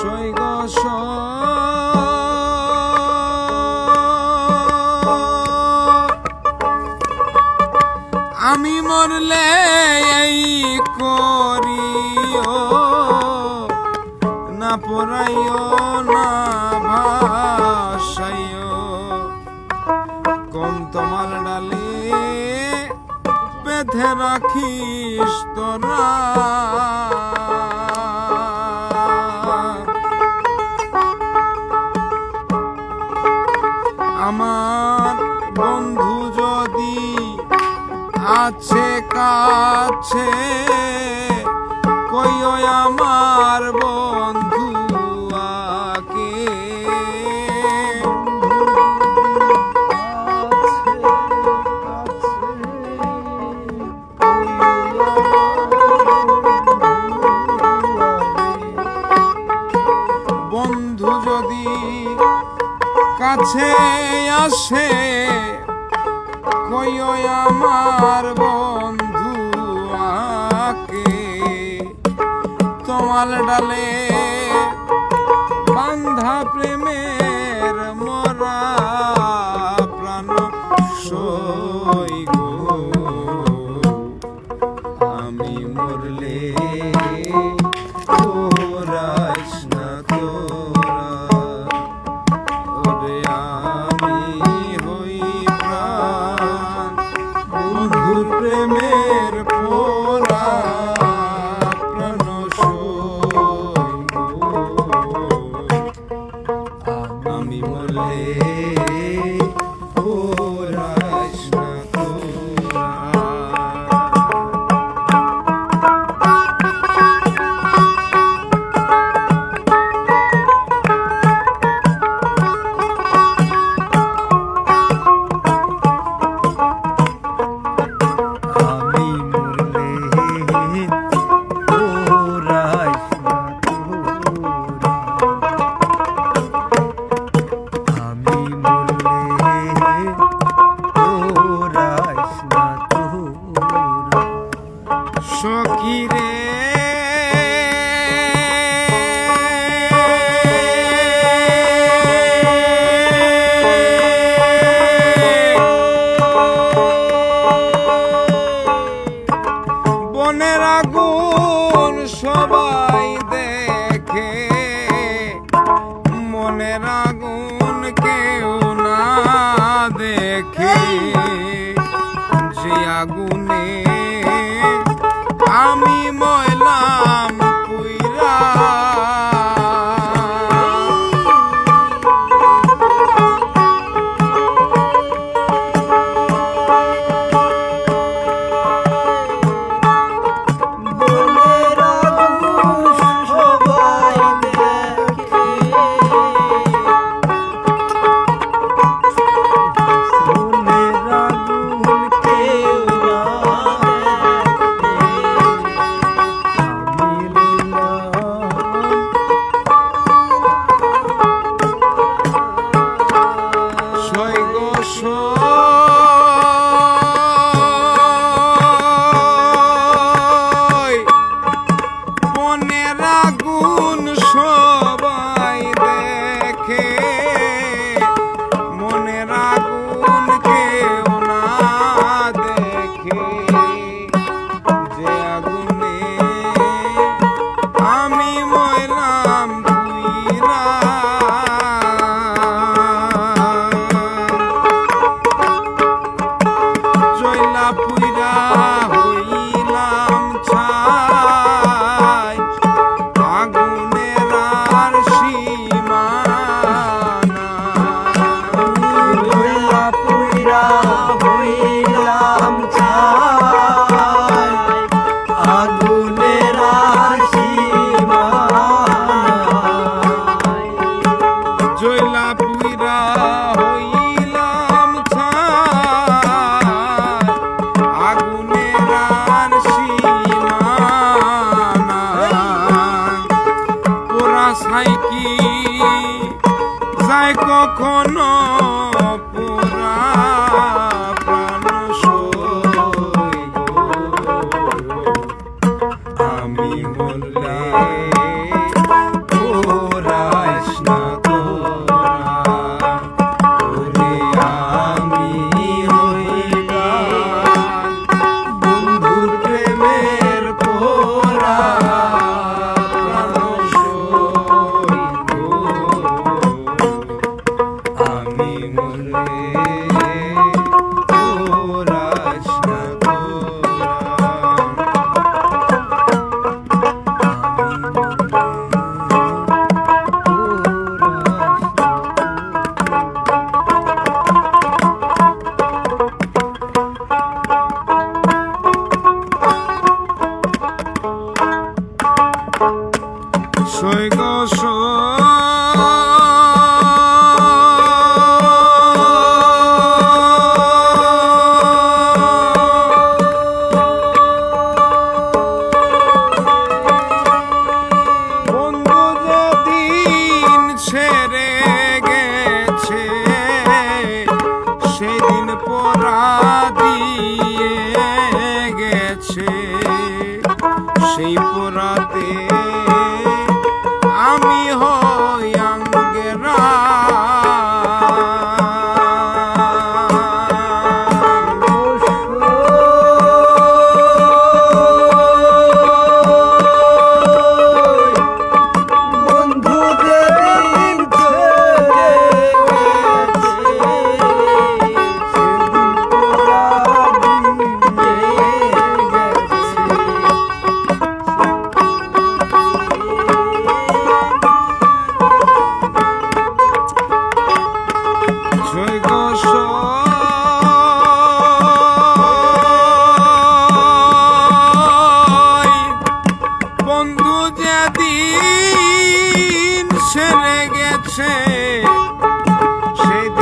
সৈগ আমি মরলে এই করিও না পড়াইও না ভাসাইও কম তোমার ডালে বেঁধে রাখিস তোরা আমার বন্ধু যদি আছে কাছে কইও আমার বন্ধু আকে বন্ধু যদি কাছে আসে কইও আমার বন্ধু আকে তোমার ডালে বান্ধা প্রেমের মরা প্রাণ সইগো আমি মরলে তোরাইস না তোরা ওরে আমি হই প্রাণ বন্ধুর প্রেমের পোড়া প্রাণ সইগো আমি মরলে তোরাইস না তোরা সখীরে বনের আগুন সবাই দেখে মনের আগুন কেউ না দেখে যে আগুনে আমি ময়লাম পুইরা বনের আগুন সবাই দেখে মনের আগুন কেউ না দেখে যে আগুনে আমি ময়লাম পুইরা জয়লা পুইরা হইলাম ছাই আগুনের আর সীমানা জয়লা পুইরা হইলাম ছাই আগুনের আর সীমানা জয়লা পুইরা হইলাম ছাই আগুনের আর সীমানা পোড়া সাইকি যায় কখনো পোড়া প্রাণ সইগো আমি মরলে সৈগ বন্ধু যেদিন ছেড়ে গেছে সেদিন পরা দিয়ে গেছে সেই পরাতে আমি হই আঙ্গেরা বন্ধু যেদিন ছেড়ে গেছে সেদিন পরা দিয়ে সৈগ বন্ধু যেদিন ছেড়ে গেছে সেদিন